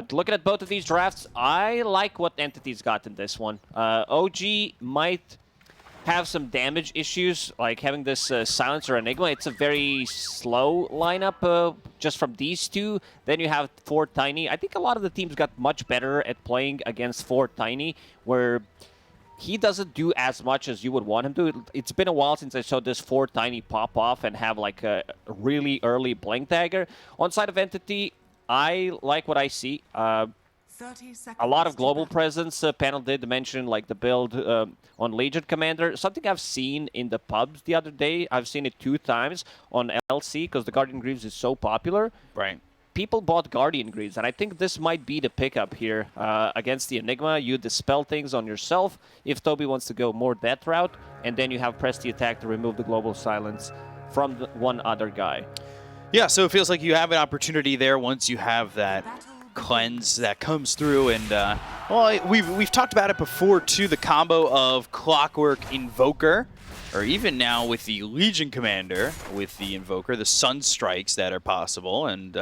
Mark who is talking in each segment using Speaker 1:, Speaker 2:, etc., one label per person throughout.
Speaker 1: But looking at both of these drafts, I like what Entity's got in this one. OG might have some damage issues, like having this Silencer Enigma. It's a very slow lineup just from these two. Then you have 4 Tiny. I think a lot of the teams got much better at playing against 4 Tiny, where he doesn't do as much as you would want him to. It's been a while since I saw this 4 Tiny pop off and have like a really early Blink Dagger. On side of Entity, I like what I see. A lot of global presence. Panel did mention like the build on Legion Commander. Something I've seen in the pubs the other day. I've seen it 2 times on LC because the Guardian Greaves is so popular.
Speaker 2: Right.
Speaker 1: People bought Guardian Greaves, and I think this might be the pickup here against the Enigma. You dispel things on yourself if Toby wants to go more that route, and then you have press the attack to remove the global silence from the one other guy.
Speaker 2: Yeah, so it feels like you have an opportunity there once you have that cleanse that comes through, and well, we've talked about it before too, the combo of Clockwork Invoker, or even now with the Legion Commander with the Invoker, the Sun Strikes that are possible, and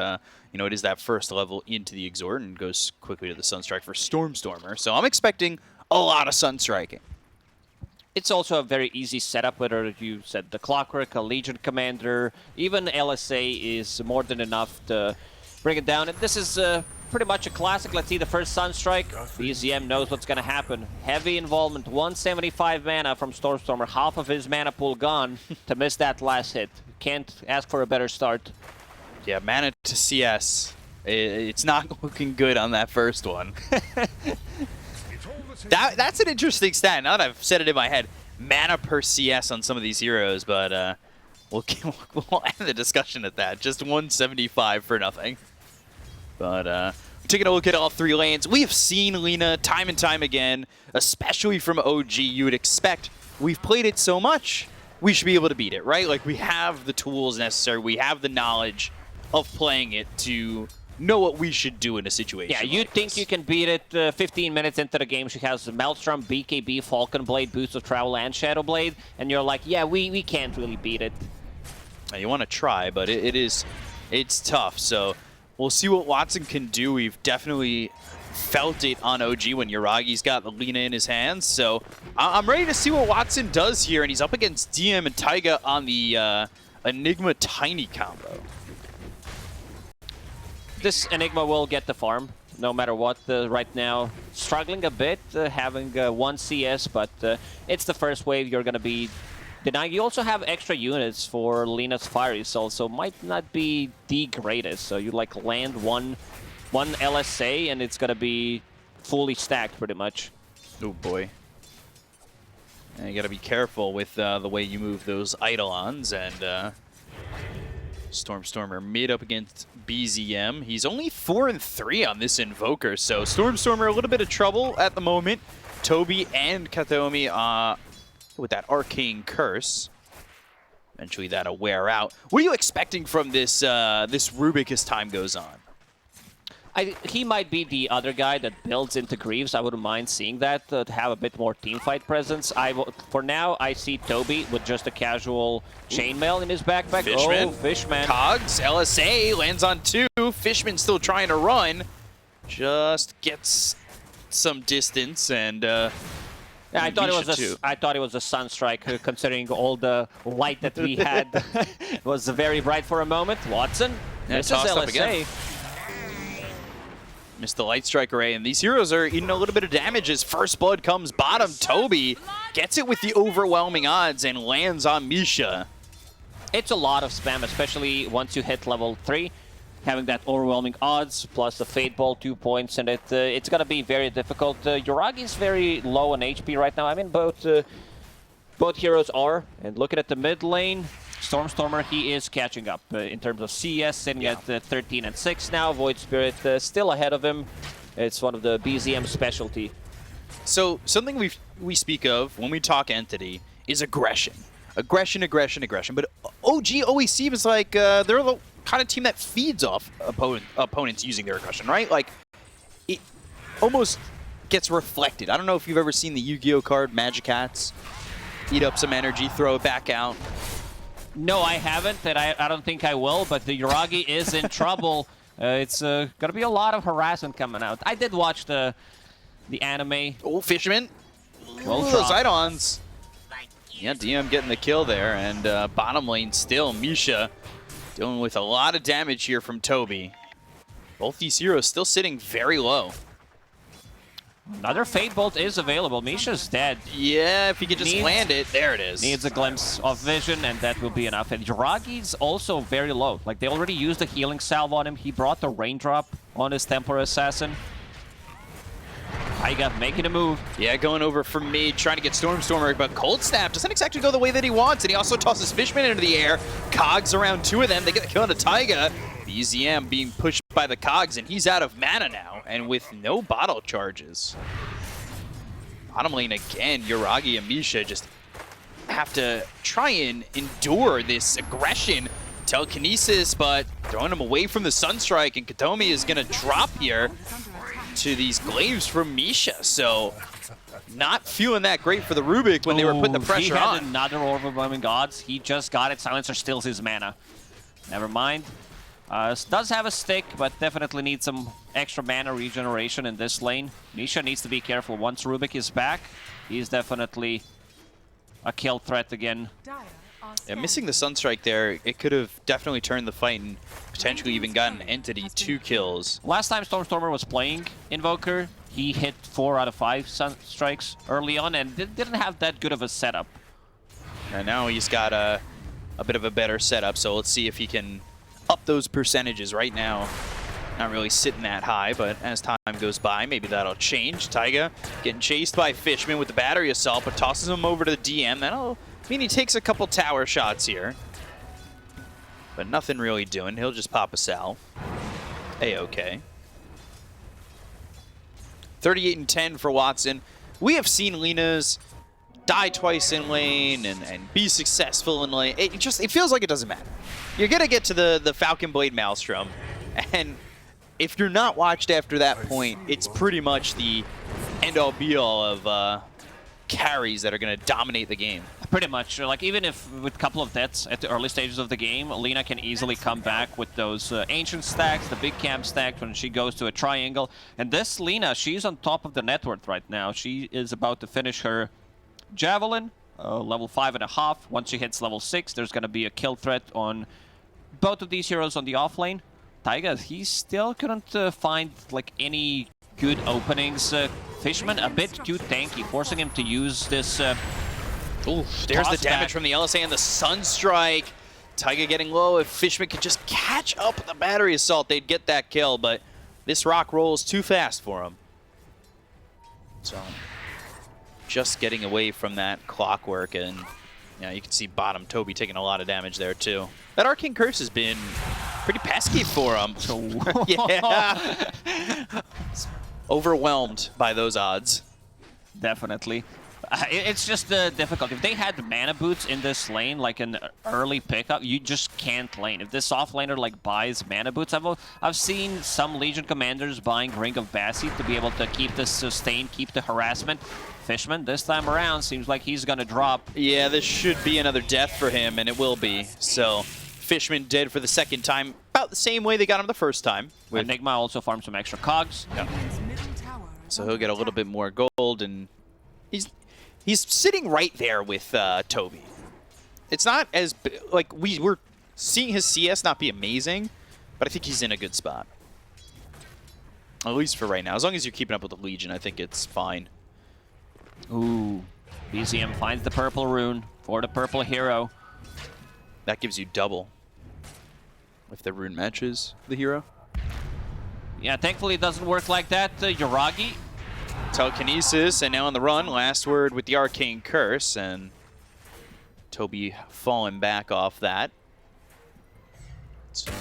Speaker 2: you know, it is that first level into the Exhort and goes quickly to the Sunstrike for Stormstormer, so I'm expecting a lot of Sun Striking.
Speaker 1: It's also a very easy setup, whether you said the Clockwork, a Legion Commander, even LSA is more than enough to bring it down, and this is pretty much a classic. Let's see the first Sunstrike. BZM knows what's going to happen. Heavy involvement, 175 mana from Stormstormer, half of his mana pool gone to miss that last hit. Can't ask for a better start.
Speaker 2: Yeah, mana to CS. It's not looking good on that first one. That's an interesting stat. Now that I've said it in my head, mana per CS on some of these heroes, but we'll end the discussion at that. Just 175 for nothing. But taking a look at all 3 lanes, we have seen Lina time and time again, especially from OG. You would expect, we've played it so much, we should be able to beat it, right? Like, we have the tools necessary, we have the knowledge of playing it to know what we should do in a situation.
Speaker 1: Yeah, you think you can beat it 15 minutes into the game. She has Maelstrom, BKB, Falcon Blade, Boost of Travel, and Shadow Blade, and you're like, yeah, we can't really beat it.
Speaker 2: Now, you want to try, but it's tough, so we'll see what Watson can do. We've definitely felt it on OG when Yuragi's got the Lina in his hands. So I'm ready to see what Watson does here. And he's up against DM and Taiga on the Enigma Tiny combo.
Speaker 1: This Enigma will get the farm, no matter what. Right now, struggling a bit, having 1 CS, but it's the first wave you're going to be denying. You also have extra units for Lina's Fiery Soul, so might not be the greatest. So you like land one LSA and it's gonna be fully stacked pretty much.
Speaker 2: Oh boy. And you gotta be careful with the way you move those Eidolons, and Stormstormer mid up against BZM. He's only 4-3 on this Invoker, so Stormstormer a little bit of trouble at the moment. Toby and Kataomi with that Arcane Curse. Eventually that'll wear out. What are you expecting from this this Rubik as time goes on?
Speaker 1: He might be the other guy that builds into Greaves. I wouldn't mind seeing that, to have a bit more teamfight presence. For now, I see Toby with just a casual chainmail in his backpack.
Speaker 2: Fishman.
Speaker 1: Oh, Fishman.
Speaker 2: Cogs, LSA, lands on 2. Fishman still trying to run. Just gets some distance, and
Speaker 1: yeah, I thought it was a Sunstrike, considering all the light that we had. It was very bright for a moment. Watson misses LSA.
Speaker 2: Missed the Light Strike Array, and these heroes are eating a little bit of damage as First Blood comes bottom. Toby gets it with the overwhelming odds and lands on Misha.
Speaker 1: It's a lot of spam, especially once you hit level 3. Having that overwhelming odds, plus the Fate Ball 2 points, and it's going to be very difficult. Yuragi is very low on HP right now. I mean, both heroes are. And looking at the mid lane, Stormstormer, he is catching up in terms of CS, sitting at 13 and 6 now. Void Spirit still ahead of him. It's one of the BZM specialty.
Speaker 2: So something we speak of when we talk Entity is aggression. Aggression. But OG always seems like they're the kind of team that feeds off opponents using their aggression, right? Like, it almost gets reflected. I don't know if you've ever seen the Yu-Gi-Oh card Magic Hats. Eat up some energy, throw it back out.
Speaker 1: No, I haven't, and I don't think I will, but the Yuragi is in trouble It's gonna be a lot of harassment coming out. I did watch the anime.
Speaker 2: Oh, Fisherman.
Speaker 1: Well
Speaker 2: Ooh,
Speaker 1: dropped.
Speaker 2: those Eidons. Yeah, DM getting the kill there, and bottom lane still, Misha dealing with a lot of damage here from Toby. Both these heroes still sitting very low.
Speaker 1: Another Fate Bolt is available. Misha's dead.
Speaker 2: Yeah, if he could just land it, there it is.
Speaker 1: Needs a glimpse of vision, and that will be enough. And Yuragi's also very low. Like, they already used the healing salve on him. He brought the raindrop on his Templar Assassin. Taiga making a move.
Speaker 2: Yeah, going over for me, trying to get Stormer, but Cold Snap doesn't exactly go the way that he wants, and he also tosses Fishman into the air. Cogs around two of them. They get the kill on Taiga. BZM being pushed by the Cogs, and he's out of mana now, and with no bottle charges. Bottom lane again, Yuragi and Misha just have to try and endure this aggression. Telekinesis, but throwing him away from the Sunstrike, and Katomi is going to drop here to these glaives from Misha, so not feeling that great for the Rubik when they were putting the pressure on.
Speaker 1: He had another Overwhelming Gods. He just got it. Silencer steals his mana. Never mind. Does have a stick, but definitely needs some extra mana regeneration in this lane. Misha needs to be careful. Once Rubik is back, he's definitely a kill threat again.
Speaker 2: Yeah, missing the Sunstrike there, it could have definitely turned the fight and potentially even gotten Entity 2 kills.
Speaker 1: Last time Stormstormer was playing Invoker, he hit 4 out of 5 Sunstrikes early on and didn't have that good of a setup.
Speaker 2: And now he's got a bit of a better setup, so let's see if he can up those percentages. Right now, not really sitting that high, but as time goes by, maybe that'll change. Taiga getting chased by Fishman with the battery assault, but tosses him over to the DM. That'll mean he takes a couple tower shots here, but nothing really doing. He'll just pop a salve. A-okay. 38 and 10 for Watson. We have seen Lina's die twice in lane and be successful in lane. It feels like it doesn't matter. You're gonna get to the Falcon Blade Maelstrom, and if you're not watched after that point, it's pretty much the end-all be-all of carries that are gonna dominate the game.
Speaker 1: Pretty much. Like, even if with a couple of deaths at the early stages of the game, Lina can easily come back with those ancient stacks, the big camp stacks when she goes to a triangle. And this Lina, she's on top of the net worth right now. She is about to finish her Javelin, level 5.5. Once she hits level 6, there's going to be a kill threat on both of these heroes on the offlane. Taiga, he still couldn't find like any good openings. Fishman a bit too tanky, forcing him to use this...
Speaker 2: Ooh, there's the damage from the LSA and the Sunstrike. Taiga getting low. If Fishman could just catch up with the battery assault, they'd get that kill, but this rock rolls too fast for him. So, just getting away from that clockwork, and yeah, you can see bottom Toby taking a lot of damage there too. That Arcane Curse has been pretty pesky for him. Yeah. Overwhelmed by those odds.
Speaker 1: Definitely. It's just difficult. If they had mana boots in this lane, like an early pickup, you just can't lane. If this off laner like buys mana boots, I've seen some Legion commanders buying Ring of Bassy to be able to keep the sustain, keep the harassment. Fishman, this time around, seems like he's gonna drop.
Speaker 2: Yeah, this should be another death for him, and it will be. So, Fishman dead for the second time, about the same way they got him the first time.
Speaker 1: Nigma also farmed some extra cogs.
Speaker 2: Yep. So he'll get a little bit more gold, and he's sitting right there with Toby. It's not as like we're seeing his CS not be amazing, but I think he's in a good spot. At least for right now. As long as you're keeping up with the Legion, I think it's fine.
Speaker 1: Ooh, BZM finds the purple rune for the purple hero.
Speaker 2: That gives you double if the rune matches the hero.
Speaker 1: Yeah, thankfully it doesn't work like that. Yuragi.
Speaker 2: Telekinesis, and now on the run. Last word with the Arcane Curse, and Toby falling back off that. So,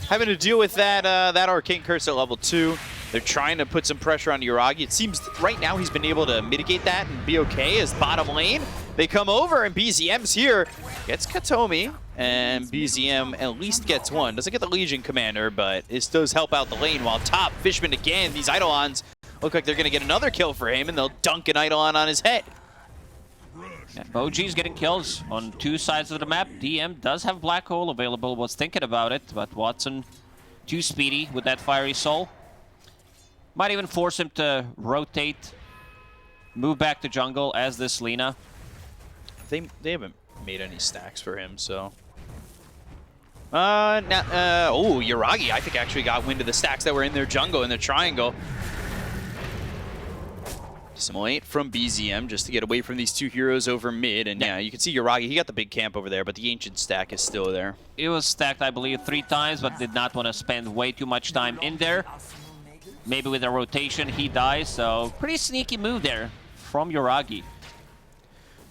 Speaker 2: having to deal with that that Arcane Curse at level 2. They're trying to put some pressure on Yuragi. It seems right now he's been able to mitigate that and be okay as bottom lane. They come over, and BZM's here. Gets Katomi, and BZM at least gets one. Doesn't get the Legion Commander, but this does help out the lane, while top Fishman again. These Eidolons look like they're going to get another kill for him, and they'll dunk an Eidolon on his head.
Speaker 1: Yeah, OG's getting kills on two sides of the map. DM does have Black Hole available, was thinking about it, but Watson too speedy with that Fiery Soul. Might even force him to rotate, move back to jungle as this Lina.
Speaker 2: They haven't made any stacks for him, so. Oh, Yuragi, I think, actually got wind of the stacks that were in their jungle, in their triangle. Dissimulate from BZM just to get away from these two heroes over mid. And yeah, you can see Yuragi, he got the big camp over there, but the Ancient stack is still there.
Speaker 1: It was stacked, I believe, 3 times, but did not want to spend way too much time in there. Maybe with a rotation, he dies, so pretty sneaky move there from Yuragi.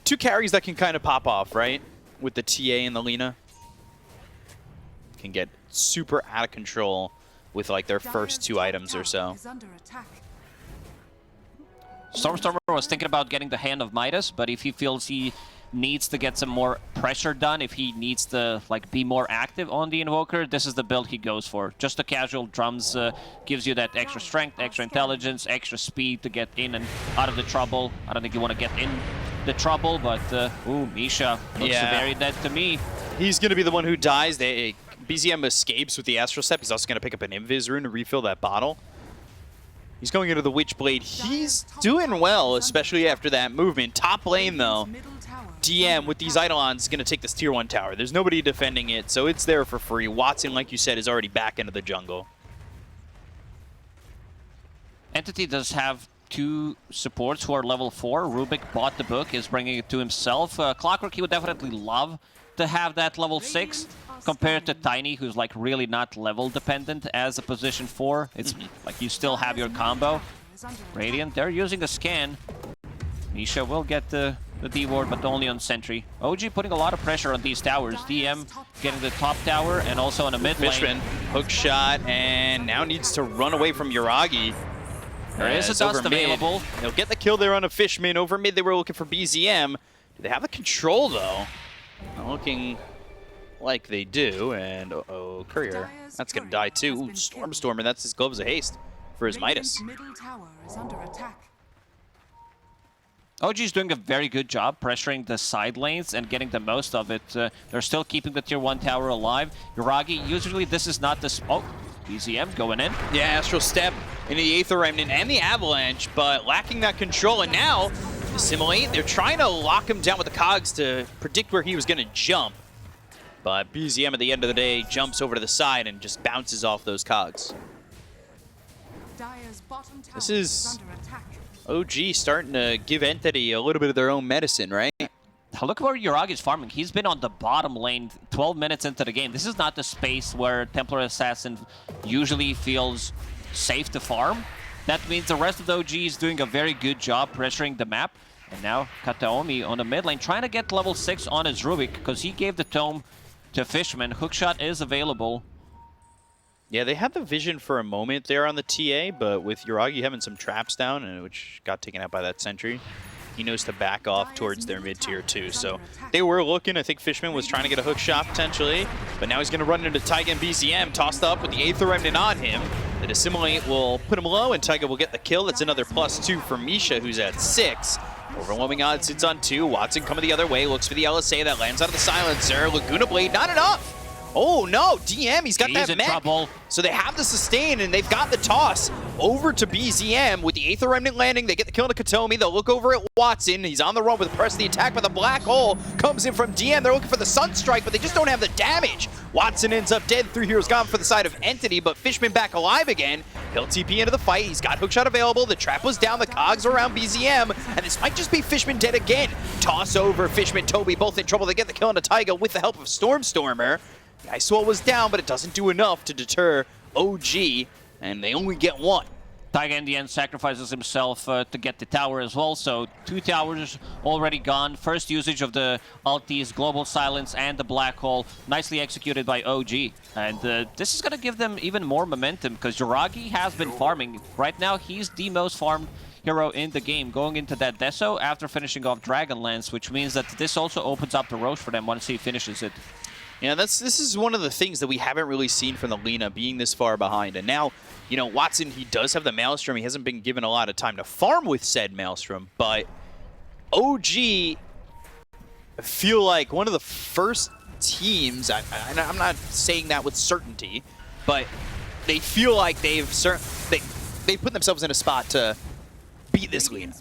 Speaker 2: 2 carries that can kind of pop off, right? With the TA and the Lina. Can get super out of control with like their first 2 items or so.
Speaker 1: Stormstormer was thinking about getting the Hand of Midas, but if he feels he needs to get some more pressure done, if he needs to like be more active on the Invoker, this is the build he goes for. Just the casual drums gives you that extra strength, extra intelligence, extra speed to get in and out of the trouble. I don't think you want to get in the trouble, but ooh, Misha looks very dead to me.
Speaker 2: He's going to be the one who dies. BZM escapes with the Astral Step. He's also going to pick up an Invis rune to refill that bottle. He's going into the Witchblade. He's doing well, especially after that movement. Top lane, though, DM with these Eidolons is going to take this tier 1 tower. There's nobody defending it, so it's there for free. Watson, like you said, is already back into the jungle.
Speaker 1: Entity does have 2 supports who are level 4. Rubik bought the book, is bringing it to himself. Clockwork, he would definitely love to have that level 6. Compared to Tiny, who's like really not level dependent as a position 4. It's like you still have your combo. Radiant, they're using a scan. Misha will get the D-ward, but only on Sentry. OG putting a lot of pressure on these towers. DM getting the top tower and also on a mid lane.
Speaker 2: Fishman, hook shot, and now needs to run away from Yuragi.
Speaker 1: There is a dust available.
Speaker 2: They'll get the kill there on a Fishman. Over mid, they were looking for BZM. Do they have the control, though? Not looking like they do, and uh-oh, Courier. That's gonna die too. Ooh, Stormstormer, that's his Gloves of Haste for his Midas.
Speaker 1: OG's doing a very good job pressuring the side lanes and getting the most of it. They're still keeping the tier 1 tower alive. Yuragi, usually this is not the... Oh, BZM going in.
Speaker 2: Yeah, Astral Step into the Aether Remnant and the Avalanche, but lacking that control, and now Dissimulate. They're trying to lock him down with the cogs to predict where he was gonna jump. But BZM at the end of the day jumps over to the side and just bounces off those cogs. This is OG starting to give Entity a little bit of their own medicine, right?
Speaker 1: Look where Yuragi's farming. He's been on the bottom lane 12 minutes into the game. This is not the space where Templar Assassin usually feels safe to farm. That means the rest of the OG is doing a very good job pressuring the map. And now Kataomi on the mid lane trying to get level 6 on his Rubik because he gave the tome to Fishman. Hookshot is available.
Speaker 2: Yeah, they had the vision for a moment there on the TA, but with Yuragi having some traps down, and which got taken out by that sentry, he knows to back off towards their mid-tier too. So they were looking. I think Fishman was trying to get a hook shot potentially, but now he's going to run into Taiga and BZM, tossed up with the Aether Remnant on him. The Dissimulate will put him low, and Taiga will get the kill. That's another +2 for Misha, who's at 6. Overwhelming odds, sits on 2. Watson coming the other way, looks for the LSA that lands out of the silencer. Laguna Blade, not enough! Oh no, DM, he's got that mech.
Speaker 1: Trouble.
Speaker 2: So they have the sustain, and they've got the toss over to BZM with the Aether Remnant landing. They get the kill to Kataomi. They'll look over at Watson. He's on the run with the press of the attack, but the black hole comes in from DM. They're looking for the Sunstrike, but they just don't have the damage. Watson ends up dead. 3 heroes gone for the side of Entity, but Fishman back alive again. He'll TP into the fight. He's got hookshot available. The trap was down. The cogs are around BZM, and this might just be Fishman dead again. Toss over. Fishman, Toby, both in trouble. They get the kill on Taiga with the help of Stormstormer. The Ice Wall was down, but it doesn't do enough to deter OG, and they only get 1.
Speaker 1: Taiga in the end sacrifices himself to get the tower as well, so 2 towers already gone. First usage of the ultis, Global Silence, and the Black Hole. Nicely executed by OG. And this is going to give them even more momentum, because Yuragi has been farming. Right now, he's the most farmed hero in the game, going into that Deso after finishing off Dragonlance, which means that this also opens up the Roche for them once he finishes it.
Speaker 2: Yeah, this is one of the things that we haven't really seen from the Lina, being this far behind. And now, you know, Watson, he does have the Maelstrom. He hasn't been given a lot of time to farm with said Maelstrom, but OG feel like one of the first teams, I'm not saying that with certainty, but they feel like they put themselves in a spot to beat this Lina.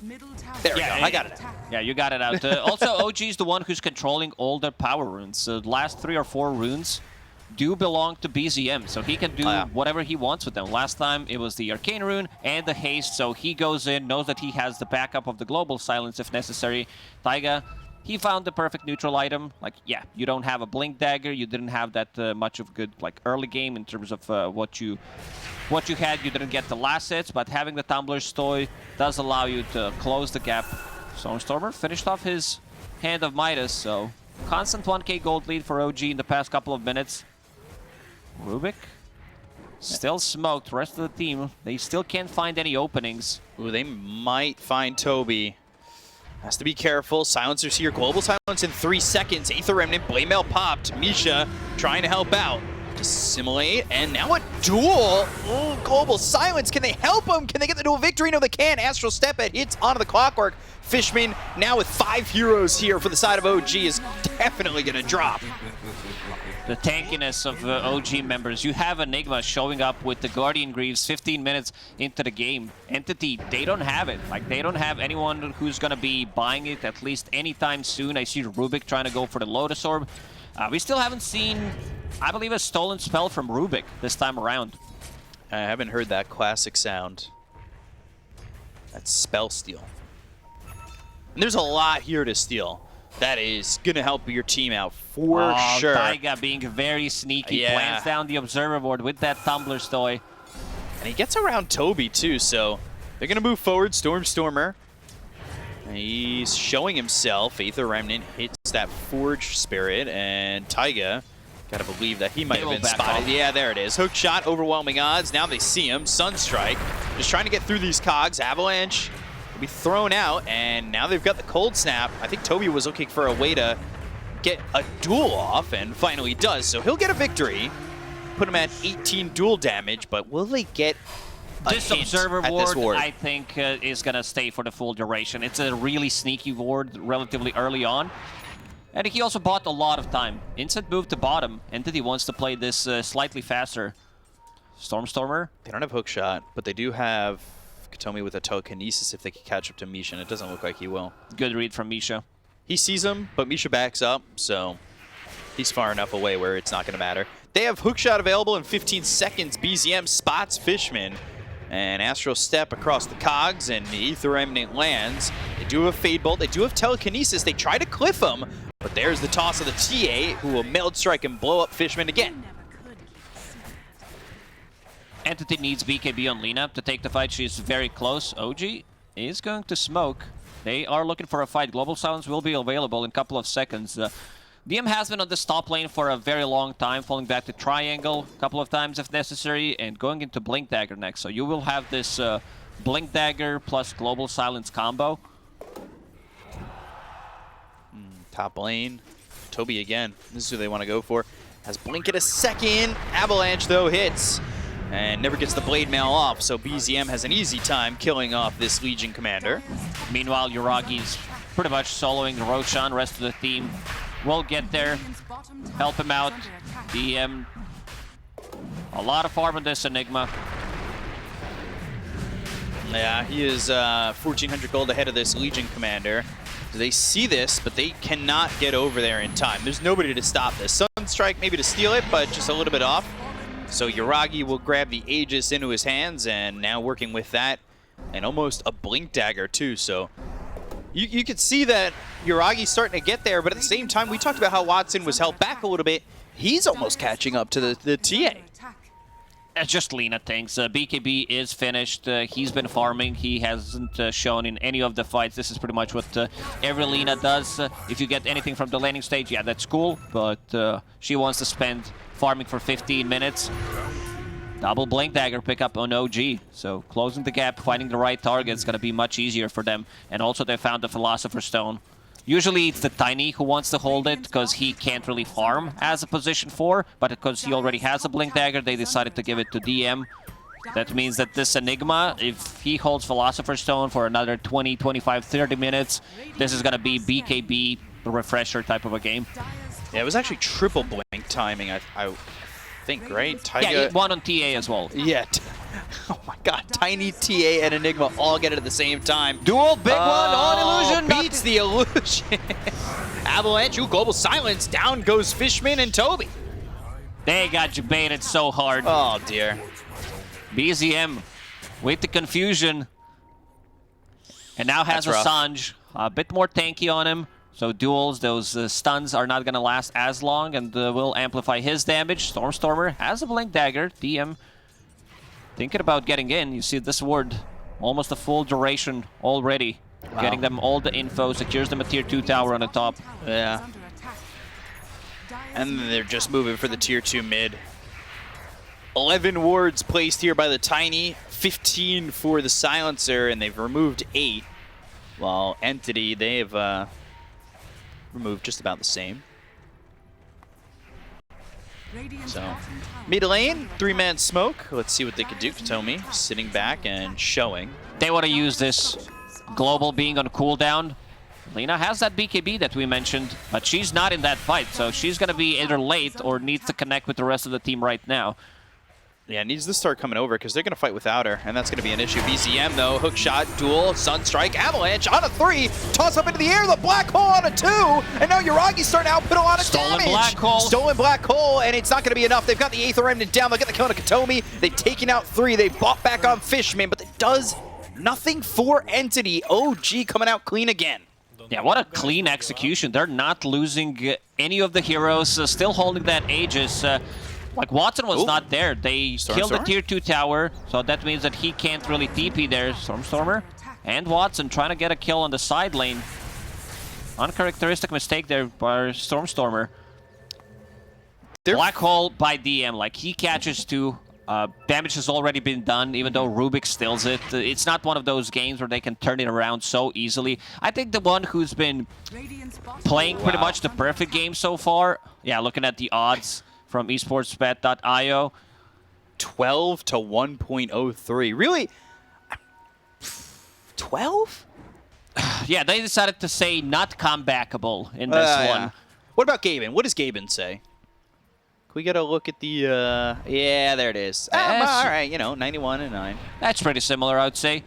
Speaker 2: There we go. I got it.
Speaker 1: Yeah, you got it out. Also, OG is the one who's controlling all the power runes. The last 3 or 4 runes do belong to BZM, so he can do whatever he wants with them. Last time it was the Arcane Rune and the Haste, so he goes in, knows that he has the backup of the Global Silence if necessary. Taiga, he found the perfect neutral item. Like, yeah, you don't have a Blink Dagger, you didn't have that much of good like early game in terms of what you had. You didn't get the last hits, but having the Tumbler's Toy does allow you to close the gap. Stormstormer finished off his Hand of Midas, so constant 1k gold lead for OG in the past couple of minutes. Rubik still smoked. Rest of the team, they still can't find any openings.
Speaker 2: Ooh, they might find Toby. Has to be careful. Silencers here. Global Silence in 3 seconds. Aether Remnant. Blade Mail popped. Misha trying to help out. Assimilate. And now a duel. Ooh, Global Silence. Can they help him? Can they get the duel victory? No, they can. Astral Step it hits onto the Clockwork. Fishman now with 5 heroes here for the side of OG is definitely going to drop.
Speaker 1: The tankiness of OG members. You have Enigma showing up with the Guardian Greaves 15 minutes into the game. Entity, they don't have it. Like, they don't have anyone who's going to be buying it at least anytime soon. I see Rubik trying to go for the Lotus Orb. We still haven't seen, I believe, a stolen spell from Rubik this time around.
Speaker 2: I haven't heard that classic sound. That's spell steal. And there's a lot here to steal. That is going to help your team out for sure.
Speaker 1: Taiga being very sneaky, plants down the Observer Board with that Tumbler's Toy.
Speaker 2: And he gets around Toby too, so they're going to move forward. Stormstormer. He's showing himself. Aether Remnant hits that Forge Spirit, and Taiga, got to believe that he might have been spotted. Yeah, there it is. Hook shot, overwhelming odds. Now they see him. Sunstrike, just trying to get through these cogs. Avalanche will be thrown out, and now they've got the Cold Snap. I think Toby was looking for a way to get a duel off, and finally does. So he'll get a victory, put him at 18 duel damage, but will they get
Speaker 1: this Observer Ward, I think, is going to stay for the full duration. It's a really sneaky ward relatively early on. And he also bought a lot of time. Instant move to bottom. Entity wants to play this slightly faster. Stormstormer.
Speaker 2: They don't have Hookshot, but they do have Katomi with a Telekinesis if they can catch up to Misha, and it doesn't look like he will.
Speaker 1: Good read from Misha.
Speaker 2: He sees him, but Misha backs up, so he's far enough away where it's not going to matter. They have Hookshot available in 15 seconds. BZM spots Fishman, and Astral Step across the cogs, and the Aether Remnant lands. They do have Fade Bolt, they do have Telekinesis. They try to cliff him, but there's the toss of the TA, who will Meld Strike and blow up Fishman again.
Speaker 1: Entity needs BKB on Lina to take the fight. She's very close. OG is going to smoke. They are looking for a fight. Global Silence will be available in a couple of seconds. DM has been on this top lane for a very long time, falling back to Triangle a couple of times if necessary, and going into Blink Dagger next. So you will have this Blink Dagger plus Global Silence combo.
Speaker 2: Top lane. Toby again. This is who they want to go for. Has Blink in a second. Avalanche, though, hits. And never gets the Blade Mail off, so BZM has an easy time killing off this Legion commander.
Speaker 1: Meanwhile, Yuragi's pretty much soloing Roshan. Rest of the team will get there, help him out. DM, a lot of farm on this Enigma.
Speaker 2: Yeah, he is 1,400 gold ahead of this Legion commander. They see this, but they cannot get over there in time. There's nobody to stop this. Sunstrike maybe to steal it, but just a little bit off. So Yuragi will grab the Aegis into his hands, and now working with that, and almost a Blink Dagger too. So you could see that Yuragi's starting to get there, but at the same time, we talked about how Watson was held back a little bit. He's almost catching up to the TA.
Speaker 1: It's just Lina things. BKB is finished. He's been farming. He hasn't shown in any of the fights. This is pretty much what every Lina does. If you get anything from the laning stage, yeah, that's cool. But she wants to spend farming for 15 minutes. Double Blink Dagger pickup on OG. So closing the gap, finding the right target is going to be much easier for them. And also they found the Philosopher's Stone. Usually it's the Tiny who wants to hold it because he can't really farm as a position 4, but because he already has a Blink Dagger, they decided to give it to DM. That means that this Enigma, if he holds Philosopher's Stone for another 20, 25, 30 minutes, this is going to be BKB refresher type of a game.
Speaker 2: Yeah, it was actually triple Blink timing. think, right?
Speaker 1: Yeah, one on TA as well.
Speaker 2: Yeah. Oh my god, Tiny, TA, and Enigma all get it at the same time.
Speaker 1: Duel, big one on Illusion.
Speaker 2: Beats the Illusion. Avalanche, global silence. Down goes Fishman and Toby.
Speaker 1: They got you baited so hard.
Speaker 2: Oh dear.
Speaker 1: BZM with the confusion. And now has Assange. A bit more tanky on him. So duels, those stuns are not going to last as long and will amplify his damage. Stormstormer has a Blink Dagger. DM thinking about getting in. You see this ward, almost a full duration already. Wow. Getting them all the info, secures them a tier 2 tower on the top.
Speaker 2: Yeah. And they're just moving for the tier 2 mid. 11 wards placed here by the Tiny, 15 for the Silencer, and they've removed 8. While Entity, they've removed just about the same. So, mid lane, 3-man smoke. Let's see what they can do. Katomi sitting back and showing.
Speaker 1: They want to use this global being on cooldown. Lena has that BKB that we mentioned, but she's not in that fight, so she's going to be either late or needs to connect with the rest of the team right now.
Speaker 2: Yeah, needs to start coming over because they're going to fight without her, and that's going to be an issue. BZM, though, hook shot, duel, Sunstrike, Avalanche on a 3, toss up into the air, the black hole on a 2, and now Yuragi's starting to output a lot of damage.
Speaker 1: Black hole.
Speaker 2: Stolen black hole, and it's not going to be enough. They've got the Aether Remnant down, they'll get the kill on Katomi. They've taken out 3, they bought back on Fishman, but it does nothing for Entity. OG coming out clean again.
Speaker 1: Yeah, what a clean execution. They're not losing any of the heroes, still holding that Aegis. Like, Watson was not there. They killed the tier 2 tower, so that means that he can't really TP there. Stormstormer and Watson trying to get a kill on the side lane. Uncharacteristic mistake there by Stormstormer. Black hole by DM, like, he catches 2. Damage has already been done, even though Rubik steals it. It's not one of those games where they can turn it around so easily. I think the one who's been playing pretty much the perfect game so far, yeah, looking at the odds from esportsbet.io.
Speaker 2: 12 to 1.03. Really? 12?
Speaker 1: Yeah, they decided to say not comebackable in this one.
Speaker 2: Yeah. What about Gaimin? What does Gaimin say? Can we get a look at the... yeah, there it is. All right, you know, 91 and 9.
Speaker 1: That's pretty similar, I would say.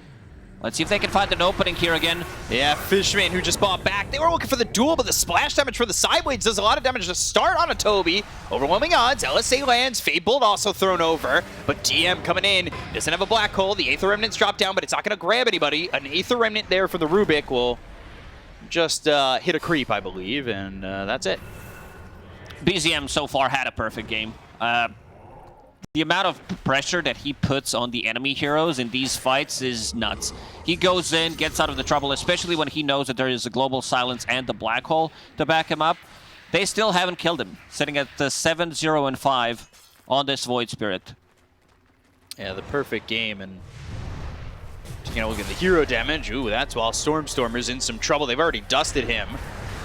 Speaker 1: Let's see if they can find an opening here again.
Speaker 2: Yeah, Fishman, who just bought back. They were looking for the duel, but the splash damage for the Sideblades does a lot of damage to start on a Toby. Overwhelming odds. LSA lands. Fade Bolt also thrown over. But DM coming in. Doesn't have a black hole. The Aether Remnant's dropped down, but it's not going to grab anybody. An Aether Remnant there for the Rubik will just hit a creep, I believe, and that's it.
Speaker 1: BZM so far had a perfect game. The amount of pressure that he puts on the enemy heroes in these fights is nuts. He goes in, gets out of the trouble, especially when he knows that there is a global silence and the black hole to back him up. They still haven't killed him, sitting at 7-0-5 on this Void Spirit.
Speaker 2: Yeah, the perfect game, and you know, look at the hero damage. Ooh, that's while Stormstormer's in some trouble. They've already dusted him.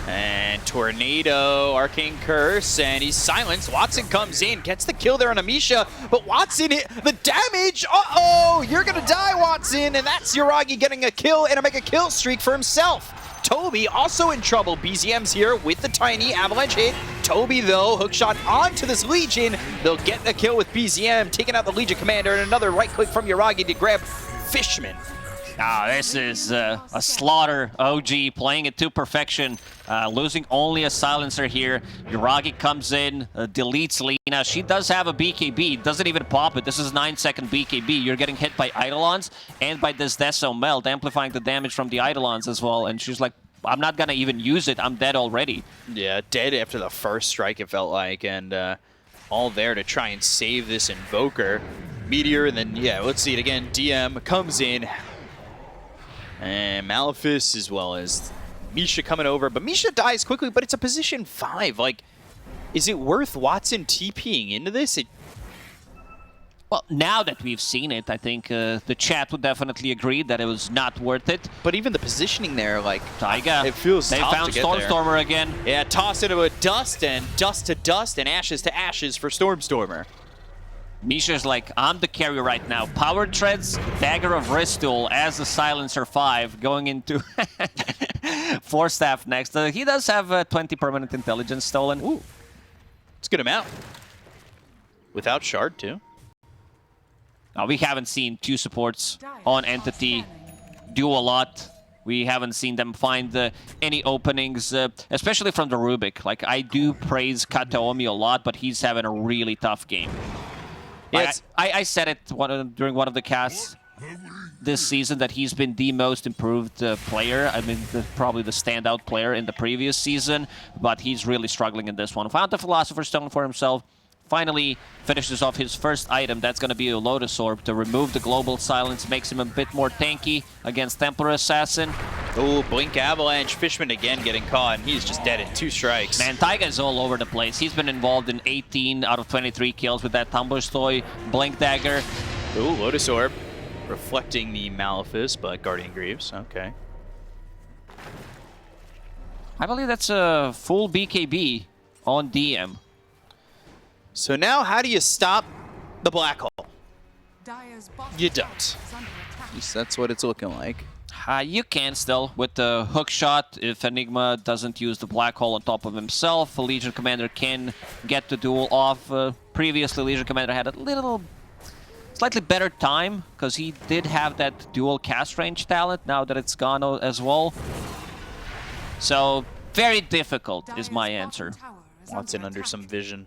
Speaker 2: And Tornado, Arcane Curse, and he's silenced. Watson comes in, gets the kill there on Amisha, but Watson hit the damage. Uh-oh, you're gonna die, Watson, and that's Yuragi getting a kill and a mega kill streak for himself. Toby also in trouble. BZM's here with the Tiny Avalanche hit. Toby, though, hookshot onto this Legion. They'll get the kill with BZM, taking out the Legion commander, and another right click from Yuragi to grab Fishman.
Speaker 1: Ah, this is a slaughter. OG playing it to perfection, losing only a silencer here. Yuragi comes in, deletes Lena. She does have a BKB, doesn't even pop it. This is 9-second BKB. You're getting hit by Eidolons and by this Deso Melt, amplifying the damage from the Eidolons as well. And she's like, I'm not gonna even use it. I'm dead already.
Speaker 2: Yeah, dead after the first strike, it felt like, and all there to try and save this Invoker. Meteor, and then, yeah, let's see it again. DM comes in. And Malefice as well as Misha coming over. But Misha dies quickly, but it's a position 5. Like, is it worth Watson TPing into this?
Speaker 1: Well, now that we've seen it, I think the chat would definitely agree that it was not worth it.
Speaker 2: But even the positioning there, like,
Speaker 1: Taiga,
Speaker 2: it feels
Speaker 1: they
Speaker 2: tough
Speaker 1: found
Speaker 2: to get
Speaker 1: Stormstormer again.
Speaker 2: Yeah, toss into a dust, and dust to dust, and ashes to ashes for Stormstormer.
Speaker 1: Misha's like, I'm the carry right now. Power Treads, Dagger of Ristul as a Silencer 5 going into 4-staff next. He does have 20 permanent intelligence stolen.
Speaker 2: Ooh, let's get him out. Without Shard, too.
Speaker 1: Now, we haven't seen two supports on Entity do a lot. We haven't seen them find any openings, especially from the Rubik. Like, I do praise Kataomi a lot, but he's having a really tough game. Like, I said it during one of the casts this season that he's been the most improved player. I mean, probably the standout player in the previous season, but he's really struggling in this one. Found the Philosopher's Stone for himself. Finally finishes off his first item. That's going to be a Lotus Orb to remove the Global Silence. Makes him a bit more tanky against Templar Assassin.
Speaker 2: Oh, Blink Avalanche. Fishman again getting caught, and he's just dead in 2 strikes.
Speaker 1: Man, Taiga is all over the place. He's been involved in 18 out of 23 kills with that Tumblrstoy, Blink Dagger.
Speaker 2: Oh, Lotus Orb. Reflecting the Malefice, but Guardian Greaves. Okay.
Speaker 1: I believe that's a full BKB on DM.
Speaker 2: So now, how do you stop the Black Hole? You don't. At least that's what it's looking like.
Speaker 1: You can still with the hook shot. If Enigma doesn't use the Black Hole on top of himself, a Legion Commander can get the duel off. Previously, Legion Commander had a slightly better time because he did have that dual cast range talent. Now that it's gone as well. So, very difficult is my answer.
Speaker 2: Watson under some vision.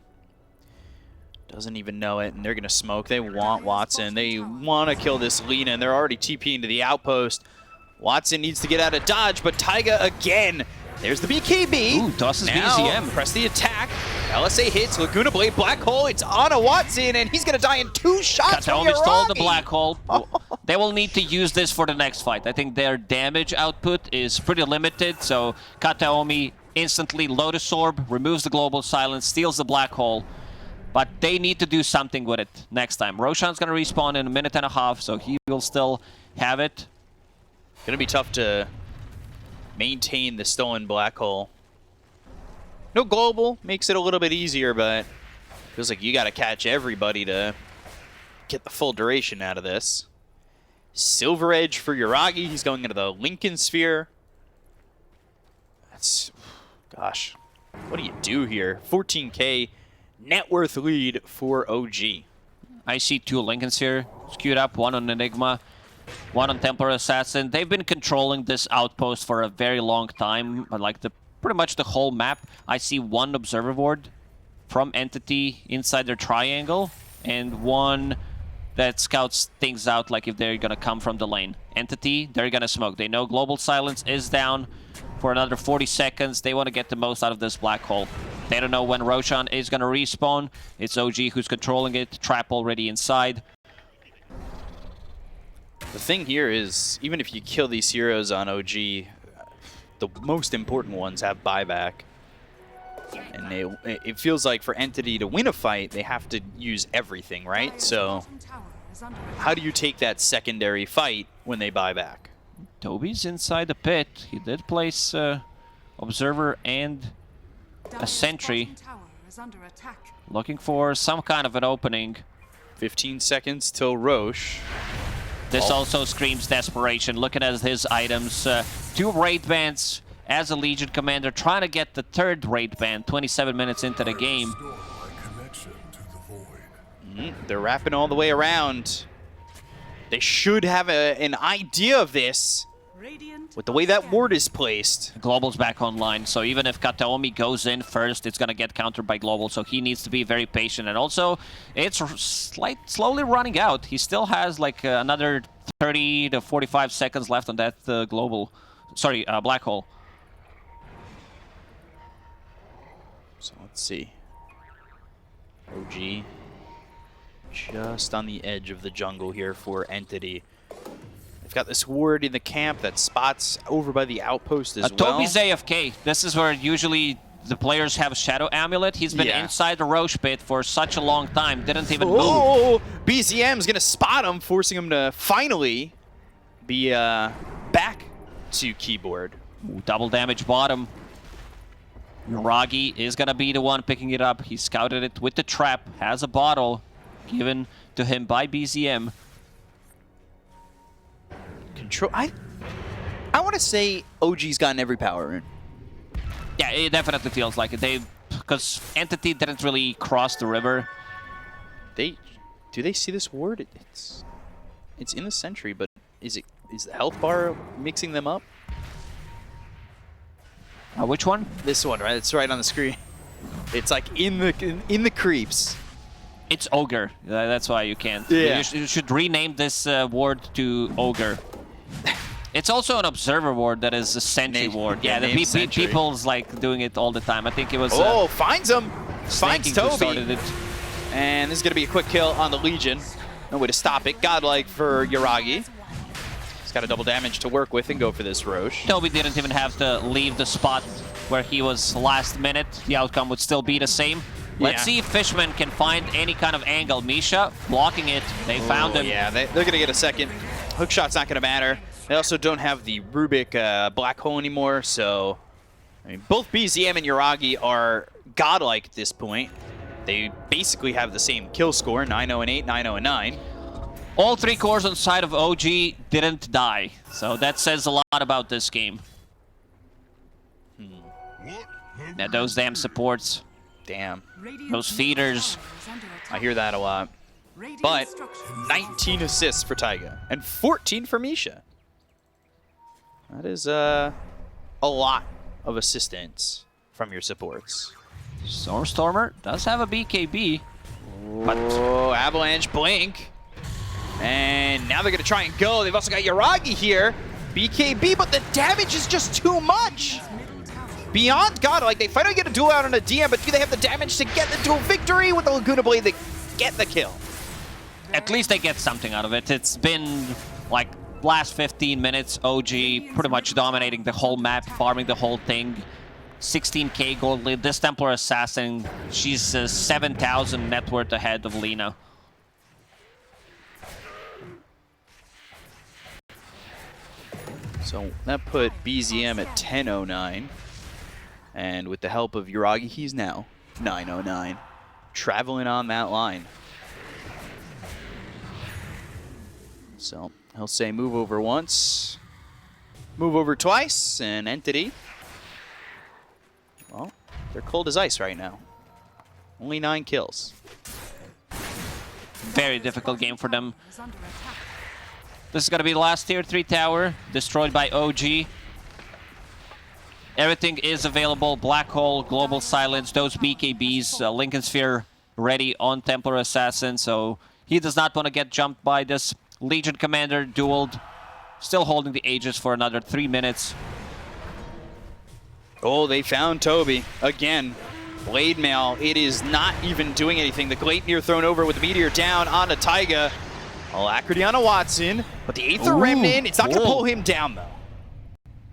Speaker 2: Doesn't even know it, and they're going to smoke. They want Watson. They want to kill this Lina, and they're already TPing to the outpost. Watson needs to get out of dodge, but Taiga again. There's the BKB.
Speaker 1: Ooh, tosses
Speaker 2: now,
Speaker 1: BZM.
Speaker 2: Press the attack. LSA hits. Laguna Blade, Black Hole. It's on a Watson, and he's going to die in 2 shots.
Speaker 1: Kataomi stole the Black Hole. They will need to use this for the next fight. I think their damage output is pretty limited, so Kataomi instantly Lotus Orb, removes the Global Silence, steals the Black Hole. But they need to do something with it next time. Roshan's going to respawn in a minute and a half, so he will still have it.
Speaker 2: Going to be tough to maintain the stolen Black Hole. No Global makes it a little bit easier, but feels like you got to catch everybody to get the full duration out of this. Silver Edge for Yuragi. He's going into the Lincoln Sphere. That's... Gosh. What do you do here? 14K net worth lead for OG.
Speaker 1: I see 2 Lincolns here queued up, one on Enigma, one on Templar Assassin. They've been controlling this outpost for a very long time, like pretty much the whole map. I see 1 Observer Ward from Entity inside their triangle, and 1 that scouts things out, like if they're gonna come from the lane. Entity, they're gonna smoke. They know Global Silence is down for another 40 seconds. They want to get the most out of this Black Hole. They don't know when Roshan is going to respawn. It's OG who's controlling it. Trap already inside.
Speaker 2: The thing here is, even if you kill these heroes on OG, the most important ones have buyback. And it feels like for Entity to win a fight, they have to use everything, right? So how do you take that secondary fight when they buy back?
Speaker 1: Toby's inside the pit. He did place Observer and a Sentry. Looking for some kind of an opening.
Speaker 2: 15 seconds till Roche.
Speaker 1: This also screams desperation. Looking at his items. 2 raid bands as a Legion Commander. Trying to get the 3rd raid band 27 minutes into the game.
Speaker 2: They're wrapping all the way around. They should have an idea of this with the way that ward is placed.
Speaker 1: Global's back online, so even if Kataomi goes in first, it's going to get countered by Global, so he needs to be very patient. And also, it's slowly running out. He still has like another 30 to 45 seconds left on that Black Hole.
Speaker 2: So let's see. OG just on the edge of the jungle here for Entity. They've got this ward in the camp that spots over by the outpost as well.
Speaker 1: Toby's AFK. This is where usually the players have a Shadow Amulet. He's been inside the Roche pit for such a long time. Didn't even move.
Speaker 2: BZM's going to spot him, forcing him to finally be back to keyboard.
Speaker 1: Ooh, double damage bottom. Yuragi is going to be the one picking it up. He scouted it with the trap. Has a bottle given to him by BZM.
Speaker 2: Control. I want to say OG's gotten every power in.
Speaker 1: Yeah, it definitely feels like it. Because Entity didn't really cross the river.
Speaker 2: Do they see this ward? It's in the sentry, but is the health bar mixing them up?
Speaker 1: Which one?
Speaker 2: This one, right? It's right on the screen. It's like in the creeps.
Speaker 1: It's Ogre. That's why you can't.
Speaker 2: Yeah.
Speaker 1: You should rename this ward to Ogre. It's also an observer ward that is a sentry ward. Yeah, the people's like doing it all the time. I think it was.
Speaker 2: Oh, finds him. Finds Toby.
Speaker 1: Started it.
Speaker 2: And this is going to be a quick kill on the Legion. No way to stop it. Godlike for Yuragi. He's got a double damage to work with and go for this Roche.
Speaker 1: Toby didn't even have to leave the spot where he was last minute. The outcome would still be the same. Let's see if Fishman can find any kind of angle. Misha blocking it. They found him.
Speaker 2: Yeah, they're going to get a second. Hook shot's not going to matter. They also don't have the Rubik black hole anymore, so I mean, both BZM and Yuragi are godlike at this point. They basically have the same kill score, 9-0 and 8, 9-0 and 9.
Speaker 1: All 3 cores on the side of OG didn't die, so that says a lot about this game. Now those damn supports.
Speaker 2: Damn.
Speaker 1: Those feeders.
Speaker 2: I hear that a lot. But 19 assists for Taiga and 14 for Misha. That is a lot of assistance from your supports.
Speaker 1: Stormstormer does have a BKB. But
Speaker 2: oh, Avalanche Blink. And now they're going to try and go. They've also got Yuragi here. BKB, but the damage is just too much. Beyond God, like they finally get a duel out on a DM, but do they have the damage to get the duel victory with the Laguna Blade? They get the kill.
Speaker 1: At least they get something out of it. It's been like last 15 minutes, OG pretty much dominating the whole map, farming the whole thing. 16k gold lead. This Templar Assassin, she's 7,000 net worth ahead of Lina.
Speaker 2: So that put BZM at 10:09. And with the help of Yuragi, he's now 9:09. Traveling on that line. So he'll say move over once, move over twice, and Entity. Well, they're cold as ice right now. Only 9 kills.
Speaker 1: Very difficult game for them. This is going to be the last tier 3 tower, destroyed by OG. Everything is available. Black Hole, Global Silence, those BKBs, Lincoln Sphere ready on Templar Assassin, so he does not want to get jumped by this. Legion Commander dueled, still holding the Aegis for another 3 minutes.
Speaker 2: Oh, they found Toby again. Blade Mail, it is not even doing anything. The Gleipnir thrown over with the Meteor down onto Taiga. Alacrity on a Watson, but the Aether Remnant, it's not going to pull him down though.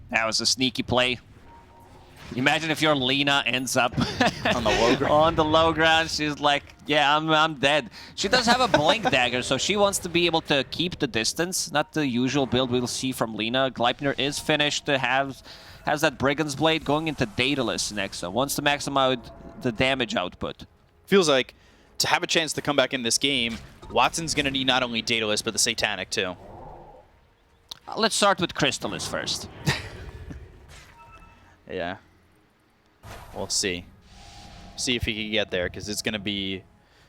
Speaker 1: That was a sneaky play. Imagine if your Lina ends up
Speaker 2: on the low ground.
Speaker 1: On the low ground, she's like, yeah, I'm dead. She does have a blink dagger, so she wants to be able to keep the distance. Not the usual build we'll see from Lina. Gleipnir is finished to has that Brigand's Blade going into Daedalus next, so wants to maximize the damage output.
Speaker 2: Feels like to have a chance to come back in this game, Watson's going to need not only Daedalus, but the Satanic too.
Speaker 1: Let's start with Crystallis first.
Speaker 2: Yeah. We'll see. See if he can get there, because it's going to be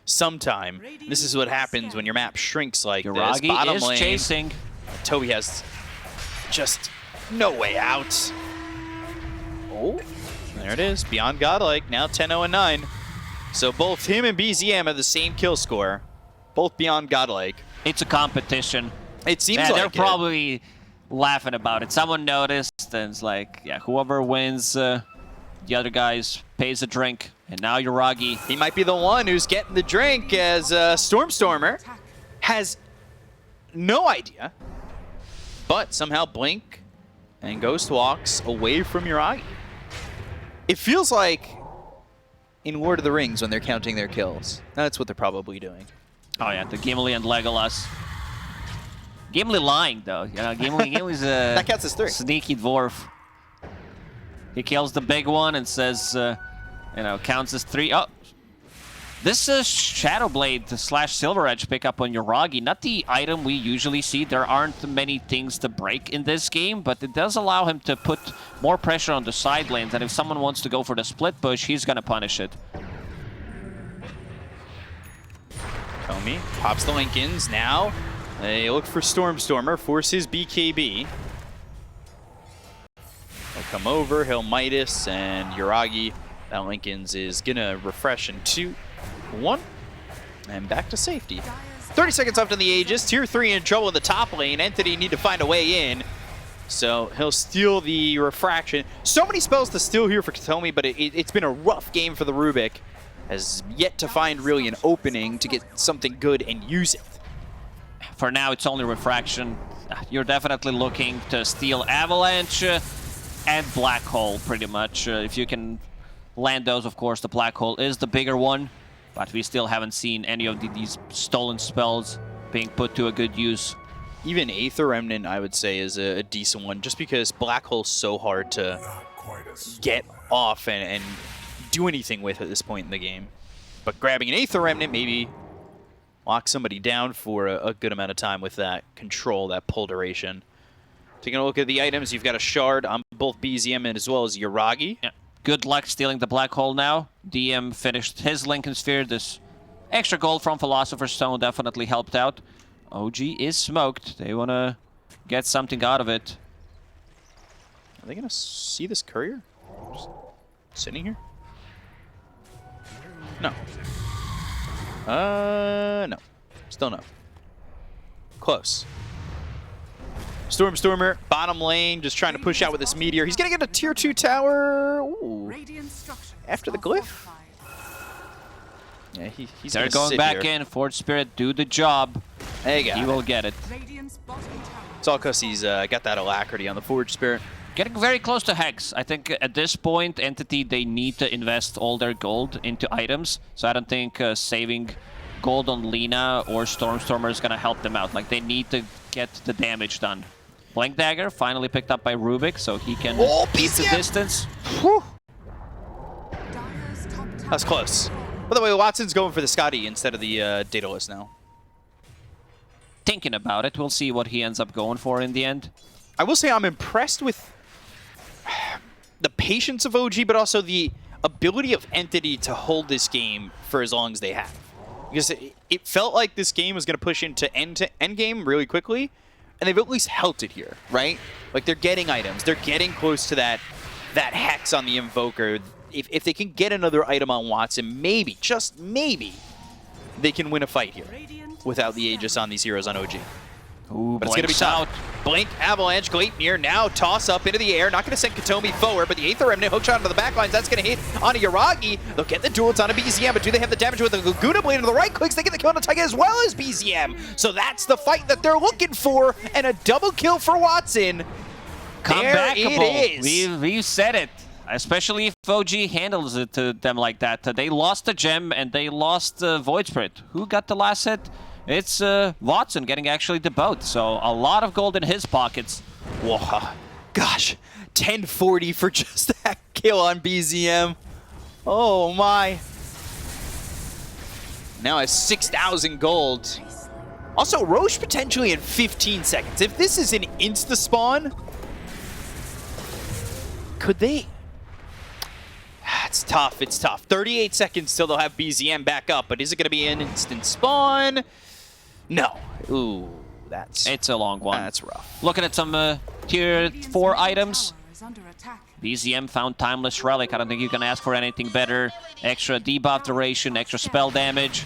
Speaker 2: sometime. This is what happens when your map shrinks like
Speaker 1: Yuragi
Speaker 2: this. Bottom
Speaker 1: is
Speaker 2: lane,
Speaker 1: chasing.
Speaker 2: Toby has just no way out. Oh, there it is. Beyond Godlike, now 10-0 and 9. So both him and BZM have the same kill score. Both Beyond Godlike.
Speaker 1: It's a competition.
Speaker 2: It seems like
Speaker 1: they're probably laughing about it. Someone noticed, and it's like, yeah, whoever wins, the other guys pays a drink. And now Yuragi.
Speaker 2: He might be the one who's getting the drink, as Stormstormer has no idea. But somehow Blink and Ghost walks away from Yuragi. It feels like in Lord of the Rings when they're counting their kills. That's what they're probably doing.
Speaker 1: Oh yeah, the Gimli and Legolas. Gimli lying though, you know, Gimli's a
Speaker 2: that counts as 3.
Speaker 1: Sneaky dwarf. He kills the big one and says, you know, counts as 3. Oh, this is Shadowblade / Silver Edge pickup on Yuragi. Not the item we usually see. There aren't many things to break in this game, but it does allow him to put more pressure on the side lanes. And if someone wants to go for the split push, he's gonna punish it.
Speaker 2: Comey pops the Lincolns. Now they look for Stormstormer, forces BKB. They'll come over, he'll Midas, and Yuragi. That Lincolns is gonna refresh in 2, 1, and back to safety. 30 seconds left in the Aegis. Tier 3 in trouble in the top lane. Entity need to find a way in. So he'll steal the Refraction. So many spells to steal here for Katomi, but it's been a rough game for the Rubik. Has yet to find really an opening to get something good and use it.
Speaker 1: For now, it's only Refraction. You're definitely looking to steal Avalanche and Black Hole, pretty much. If you can land those, of course, the Black Hole is the bigger one. But we still haven't seen any of these stolen spells being put to a good use.
Speaker 2: Even Aether Remnant, I would say, is a decent one, just because Black Hole's so hard to get off and do anything with at this point in the game. But grabbing an Aether Remnant maybe lock somebody down for a good amount of time with that control, that pull duration. Taking a look at the items, you've got a Shard on both BZM and as well as Yuragi.
Speaker 1: Yeah. Good luck stealing the Black Hole now. DM finished his Lincoln Sphere. This extra gold from Philosopher's Stone definitely helped out. OG is smoked. They want to get something out of it.
Speaker 2: Are they going to see this courier? Just sitting here? No. No. Still no. Close. Stormstormer, bottom lane, just trying to push out with this meteor. He's going to get a tier 2 tower. Ooh. After the glyph? Yeah, he's
Speaker 1: They're going back in. Forge Spirit, do the job.
Speaker 2: There you go.
Speaker 1: He will get it.
Speaker 2: It's all because he's got that alacrity on the Forge Spirit.
Speaker 1: Getting very close to Hex. I think at this point, Entity, they need to invest all their gold into items. So I don't think saving gold on Lina or Stormstormer is going to help them out. Like, they need to get the damage done. Blink Dagger finally picked up by Rubik, so he can keep the distance.
Speaker 2: Whew. That's close. By the way, Watson's going for the Scotty instead of the Daedalus now.
Speaker 1: Thinking about it, we'll see what he ends up going for in the end.
Speaker 2: I will say I'm impressed with the patience of OG, but also the ability of Entity to hold this game for as long as they have. Because it felt like this game was going to push into end game really quickly, and they've at least held it here, right? Like, they're getting items. They're getting close to that Hex on the Invoker. If they can get another item on Watson, maybe, just maybe, they can win a fight here without the Aegis on these heroes on OG.
Speaker 1: Ooh,
Speaker 2: but it's going to be tough. Blink, Avalanche, Gleipnir, now toss up into the air. Not going to send Katomi forward, but the Aether Remnant hookshot into the backlines. That's going to hit onto Yuragi. They'll get the duel. It's on a BZM, but do they have the damage with the Laguna Blade into the right clicks? They get the kill on Taiga as well as BZM. So that's the fight that they're looking for, and a double kill for Watson. There it is.
Speaker 1: We've said it. Especially if OG handles it to them like that. They lost the gem and they lost Void Spirit. Who got the last hit? It's Watson getting actually the boat. So a lot of gold in his pockets.
Speaker 2: Whoa. Gosh, 1040 for just that kill on BZM. Oh my. Now has 6,000 gold. Also, Roche potentially in 15 seconds. If this is an insta-spawn, could they... It's tough, it's tough. 38 seconds till they'll have BZM back up, but is it going to be an instant spawn? No. Ooh,
Speaker 1: it's a long one.
Speaker 2: That's rough.
Speaker 1: Looking at some tier 4 items. BZM found Timeless Relic. I don't think you can ask for anything better. Extra debuff duration, extra spell damage.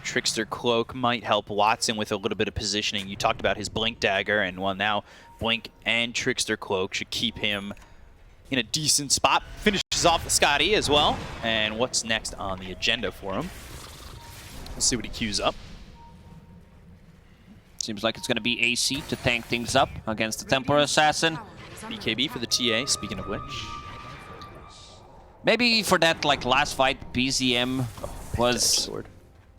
Speaker 2: Trickster Cloak might help Watson with a little bit of positioning. You talked about his Blink Dagger, and well, now Blink and Trickster Cloak should keep him in a decent spot. Finishes off the Scotty as well. And what's next on the agenda for him? Let's see what he queues up.
Speaker 1: Seems like it's going to be AC to tank things up against the Templar Assassin.
Speaker 2: BKB for the TA, speaking of which.
Speaker 1: Maybe for that last fight, BZM was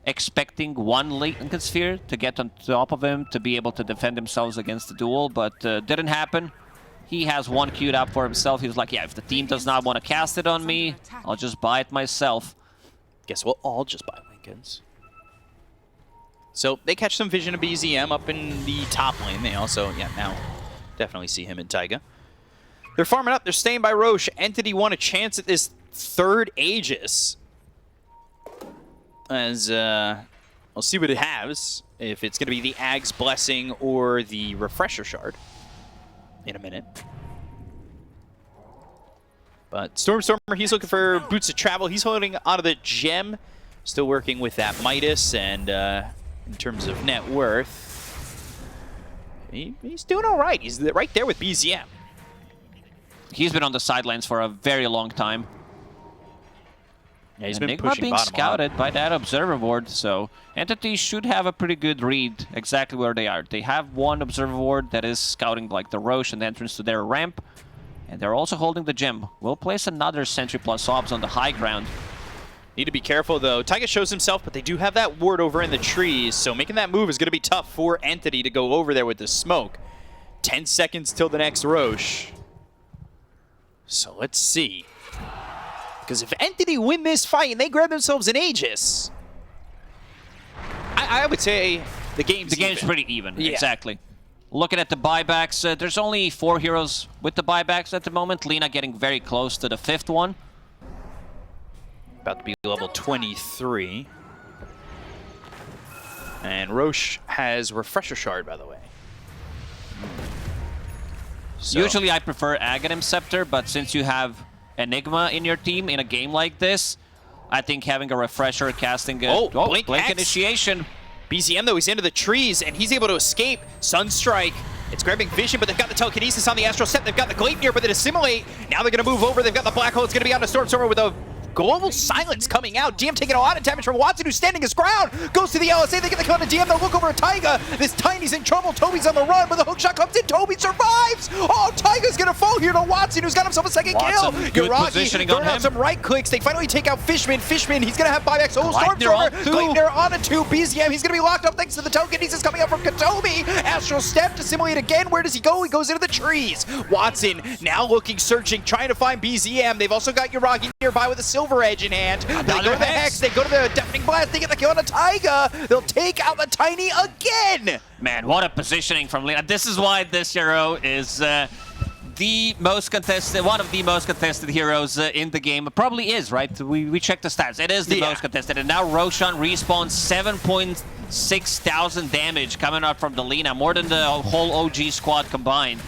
Speaker 1: expecting one Lincoln Sphere to get on top of him to be able to defend themselves against the duel, but didn't happen. He has one queued up for himself. He was like, yeah, if the team does not want to cast it on me, I'll just buy it myself.
Speaker 2: Guess we'll all just buy Lincolns. So they catch some vision of BZM up in the top lane. They also, now definitely see him in Taiga. They're farming up. They're staying by Roche. Entity won a chance at this third Aegis. As We'll see what it has, if it's going to be the Ag's Blessing or the Refresher Shard in a minute. But Stormstormer, he's looking for Boots of Travel. He's holding onto the gem, still working with that Midas, and in terms of net worth, he's doing all right. He's right there with BZM.
Speaker 1: He's been on the sidelines for a very long time.
Speaker 2: Yeah, he's
Speaker 1: and
Speaker 2: been
Speaker 1: Nigma
Speaker 2: pushing
Speaker 1: being
Speaker 2: bottom
Speaker 1: scouted by that observer board, so entities should have a pretty good read exactly where they are. They have one observer board that is scouting like the Roche and the entrance to their ramp, and they're also holding the gem. We'll place another Sentry plus Obs on the high ground.
Speaker 2: Need to be careful, though. Taiga shows himself, but they do have that ward over in the trees, so making that move is going to be tough for Entity to go over there with the smoke. 10 seconds till the next Roche. So let's see. Because if Entity win this fight and they grab themselves an Aegis, I would say the game's
Speaker 1: pretty even,
Speaker 2: yeah.
Speaker 1: Exactly. Looking at the buybacks, there's only 4 heroes with the buybacks at the moment. Lina getting very close to the 5th one.
Speaker 2: About to be level 23. And Roche has Refresher Shard, by the way. So.
Speaker 1: Usually I prefer Aghanim Scepter, but since you have Enigma in your team in a game like this, I think having a Refresher, casting a Blink Initiation.
Speaker 2: BZM, though, he's into the trees, and he's able to escape. Sunstrike, it's grabbing vision, but they've got the Telekinesis on the Astral Step. They've got the Gleipnir, but they Assimilate. Now they're going to move over. They've got the Black Hole. It's going to be on the Stormstormer with a Global Silence coming out. DM taking a lot of damage from Watson, who's standing his ground. Goes to the LSA. They get the kill on the DM. They'll look over at Taiga. This Tiny's in trouble. Toby's on the run, but the hookshot comes in. Toby survives. Oh, Taiga's going to fall here to Watson, who's got himself a second kill.
Speaker 1: Good positioning on him.
Speaker 2: Out some right clicks. They finally take out Fishman. Fishman, he's going to have buybacks. Oh, Stormstormer. Gleipnir on a 2. BZM, he's going to be locked up thanks to the Telekinesis coming out from Katomi. Astral Step to simulate again. Where does he go? He goes into the trees. Watson now looking, searching, trying to find BZM. They've also got Yuragi nearby with a Silver Edge in hand. They go to the Hex, they go to the Deafening Blast, they get the kill on the Taiga. They'll take out the Tiny again.
Speaker 1: Man, what a positioning from Lina. This is why this hero is the most contested, one of the most contested heroes in the game. It probably is, right? We checked the stats. It is the most contested. And now Roshan respawns 7.6 thousand damage coming out from the Lina, more than the whole OG squad combined.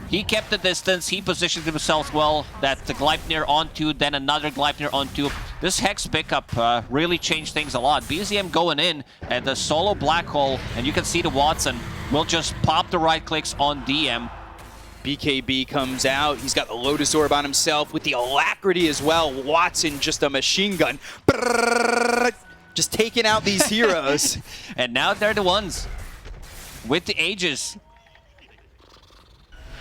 Speaker 1: He kept the distance, he positioned himself well, that the Gleipnir on 2, then another Gleipnir on 2. This Hex pickup really changed things a lot. BZM going in at the solo Black Hole, and you can see the Watson will just pop the right clicks on DM.
Speaker 2: BKB comes out, he's got the Lotus Orb on himself with the Alacrity as well. Watson just a machine gun. Just taking out these heroes.
Speaker 1: And now they're the ones with the Aegis.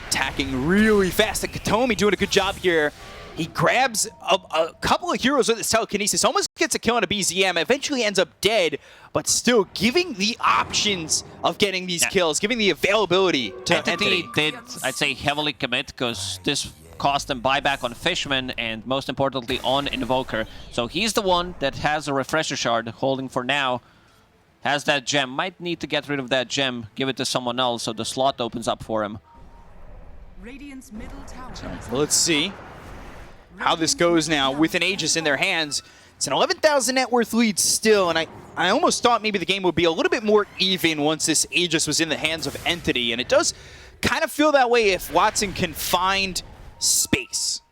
Speaker 2: Attacking really fast, and Katomi doing a good job here. He grabs a couple of heroes with his Telekinesis, almost gets a kill on a BZM, eventually ends up dead, but still giving the options of getting these kills, giving the availability to Entity.
Speaker 1: Did, I'd say, heavily commit, because this cost them buyback on Fishman and most importantly on Invoker. So he's the one that has a Refresher Shard holding for now. Has that gem, might need to get rid of that gem, give it to someone else so the slot opens up for him.
Speaker 2: So let's see how this goes now with an Aegis in their hands. It's an 11,000 net worth lead still, and I almost thought maybe the game would be a little bit more even once this Aegis was in the hands of Entity, and it does kind of feel that way if Watson can find space.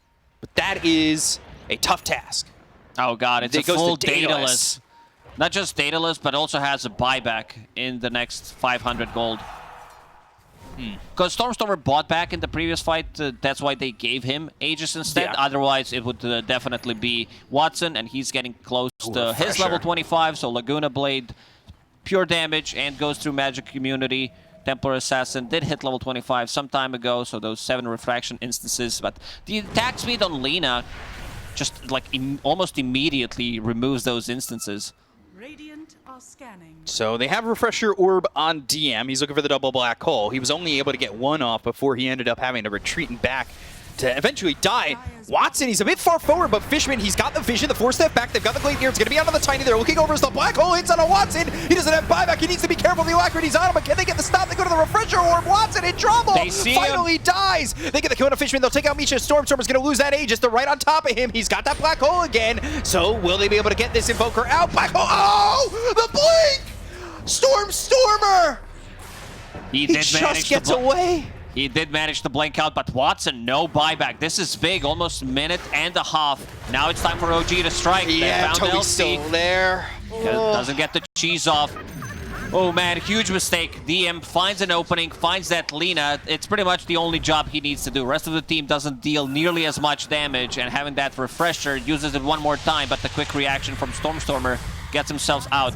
Speaker 2: But that is a tough task.
Speaker 1: Oh god, it's a full dataless. Not just dataless, but also has a buyback in the next 500 gold. Because Stormstormer bought back in the previous fight, that's why they gave him Aegis instead. Yeah. Otherwise, it would definitely be Watson, and he's getting close to his level 25, so Laguna Blade, pure damage, and goes through Magic Immunity. Templar Assassin did hit level 25 some time ago, so those 7 refraction instances. But the attack speed on Lina just like almost immediately removes those instances.
Speaker 3: Radiant are scanning.
Speaker 2: So they have Refresher Orb on DM. He's looking for the double Black Hole. He was only able to get one off before he ended up having to retreat and back to eventually die. Watson, he's a bit far forward, but Fishman, he's got the vision, the 4-step back. They've got the Gladiator. It's going to be out on the Tiny. They're looking over as the black hole hits on a Watson. He doesn't have buyback. He needs to be careful. The Alacrity's on him, but can they get the stop? They go to the refresher orb. Watson in trouble.
Speaker 1: They see
Speaker 2: Finally dies. They get the kill on a Fishman. They'll take out Misha. Stormstormer's going to lose that Aegis. They're right on top of him. He's got that black hole again. So will they be able to get this Invoker out? Black hole. Oh, the blink. Stormer.
Speaker 1: He
Speaker 2: just gets away.
Speaker 1: He did manage to blink out, but Watson, no buyback. This is big, almost a minute and a half. Now it's time for OG to strike.
Speaker 2: Yeah, Toby's
Speaker 1: LC.
Speaker 2: still there.
Speaker 1: Doesn't get the cheese off. Oh man, huge mistake. DM finds an opening, finds that Lina. It's pretty much the only job he needs to do. Rest of the team doesn't deal nearly as much damage, and having that refresher, uses it one more time, but the quick reaction from Stormstormer gets himself out.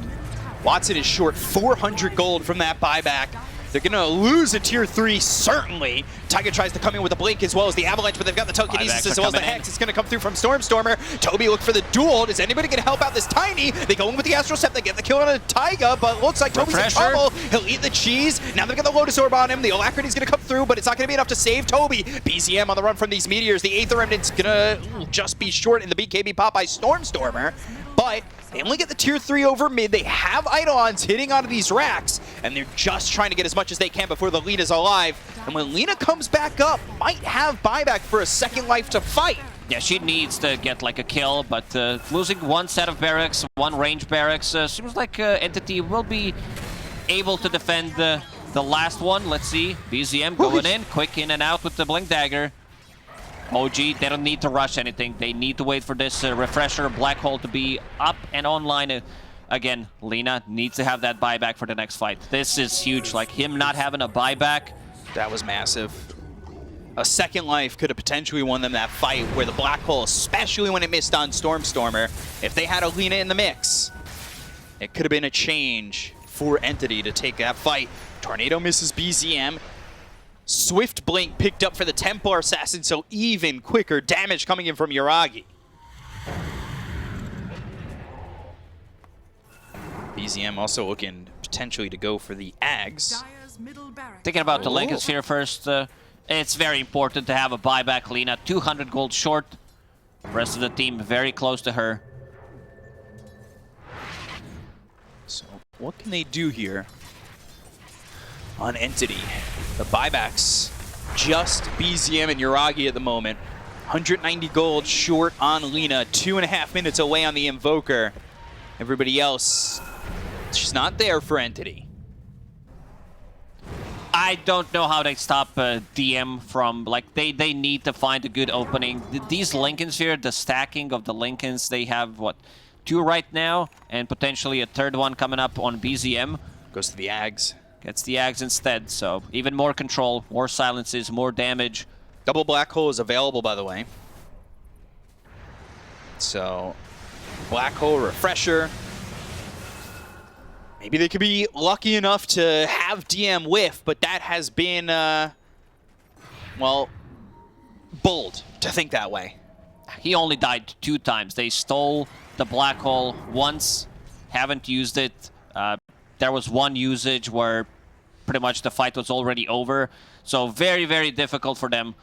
Speaker 2: Watson is short 400 gold from that buyback. They're going to lose a tier 3, certainly. Tiger tries to come in with a blink as well as the Avalanche, but they've got the telekinesis as well as the Hex. It's going to come through from Stormstormer. Toby look for the duel. Is anybody going to help out this Tiny? They go in with the Astral Step. They get the kill on a Taiga, but looks like Toby's in trouble. He'll eat the cheese. Now they've got the Lotus Orb on him. The Alacrity's going to come through, but it's not going to be enough to save Toby. BZM on the run from these meteors. The Aether Remnant's going to just be short in the BKB pop by Stormstormer, but they only get the tier 3 over mid. They have Eidolons hitting onto these racks, and they're just trying to get as much as they can before the Lina's alive. And when Lina comes back up, might have buyback for a second life to fight.
Speaker 1: Yeah, she needs to get like a kill, but losing one set of barracks, one range barracks, seems like Entity will be able to defend the last one. Let's see, BZM going in, quick in and out with the Blink Dagger. OG, they don't need to rush anything. They need to wait for this refresher black hole to be up and online. Again, Lina needs to have that buyback for the next fight. This is huge. Like, him not having a buyback.
Speaker 2: That was massive. A second life could have potentially won them that fight where the black hole, especially when it missed on Stormstormer, if they had a Lina in the mix, it could have been a change for Entity to take that fight. Tornado misses BZM. Swift Blink picked up for the Templar Assassin, so even quicker damage coming in from Yuragi. BZM also looking potentially to go for the Ags.
Speaker 3: Thinking
Speaker 1: about the Lincoln Sphere first. It's very important to have a buyback. Lina, 200 gold short. The rest of the team very close to her.
Speaker 2: So what can they do here on Entity? The buybacks, just BZM and Yuragi at the moment. 190 gold short on Lina, 2.5 minutes away on the Invoker. Everybody else, she's not there for Entity.
Speaker 1: I don't know how they stop DM from, like, they need to find a good opening. These Lincolns here, the stacking of the Lincolns, they have, what, 2 right now, and potentially a third one coming up on BZM.
Speaker 2: Goes to the Ags.
Speaker 1: Gets the Ags instead, so even more control, more silences, more damage.
Speaker 2: Double black hole is available, by the way. So, black hole refresher. Maybe they could be lucky enough to have DM whiff, but that has been, well, bold to think that way.
Speaker 1: He only died 2 times. They stole the black hole once, haven't used it. There was one usage where pretty much the fight was already over. So very, very difficult for them.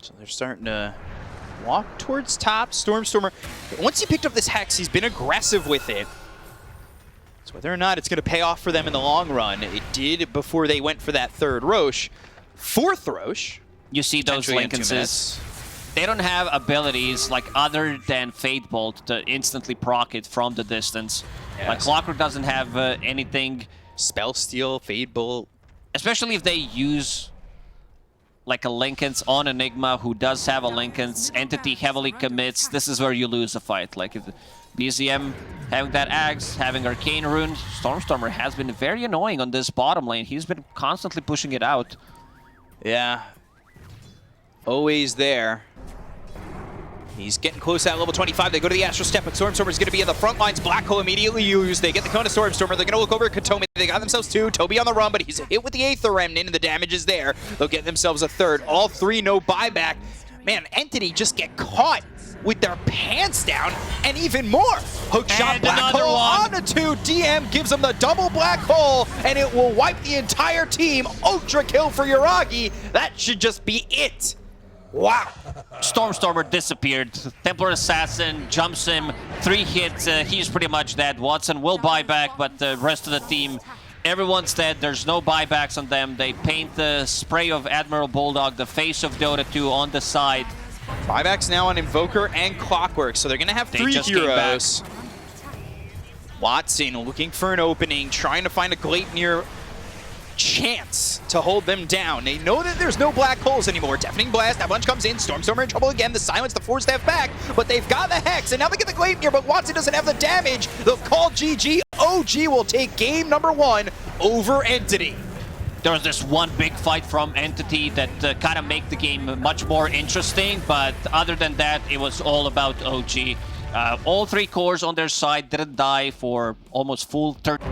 Speaker 2: So they're starting to walk towards top. Stormstormer, once he picked up this Hex, he's been aggressive with it. So whether or not it's going to pay off for them in the long run, it did before they went for that 3rd Roche. 4th Roche.
Speaker 1: You see those Lincolns. They don't have abilities like other than Fate Bolt to instantly proc it from the distance. Yes. Like Clockwork doesn't have anything.
Speaker 2: Spell Steal, Fate Bolt.
Speaker 1: Especially if they use like a Lincoln's on Enigma who does have a Lincoln's. Entity heavily commits. This is where you lose a fight. Like if BZM having that Axe, having Arcane Rune, Stormstormer has been very annoying on this bottom lane. He's been constantly pushing it out.
Speaker 2: Yeah. Always there. He's getting close to that level 25. They go to the Astral Step, but Stormstormer's going to be in the front lines. Black Hole immediately used. They get the Kona Stormstormer. They're going to look over at Katomi. They got themselves 2. Toby on the run, but he's hit with the Aether Remnant, and the damage is there. They'll get themselves a 3rd. All 3, no buyback. Man, Entity just get caught with their pants down, and even more. Hook shot, Black Hole on the 2, DM gives him the double black hole, and it will wipe the entire team. Ultra kill for Yuragi. That should just be it. Wow.
Speaker 1: Stormstormer disappeared. Templar Assassin jumps him, 3 hits. He's pretty much dead. Watson will buy back, but the rest of the team, everyone's dead. There's no buybacks on them. They paint the spray of Admiral Bulldog, the face of Dota 2 on the side.
Speaker 2: Buybacks now on Invoker and Clockwork, so they're going to have 3 heroes. Watson looking for an opening, trying to find a Gleipnir chance to hold them down. They know that there's no black holes anymore. Deafening Blast, that bunch comes in. Stormstormer in trouble again. The Silence, the Force Staff back, but they've got the Hex, and now they get the Gleipnir, but Watson doesn't have the damage. They'll call GG. OG will take game number 1 over Entity.
Speaker 1: There was this one big fight from Entity that kind of made the game much more interesting, but other than that, it was all about OG. All 3 cores on their side didn't die for almost full 30.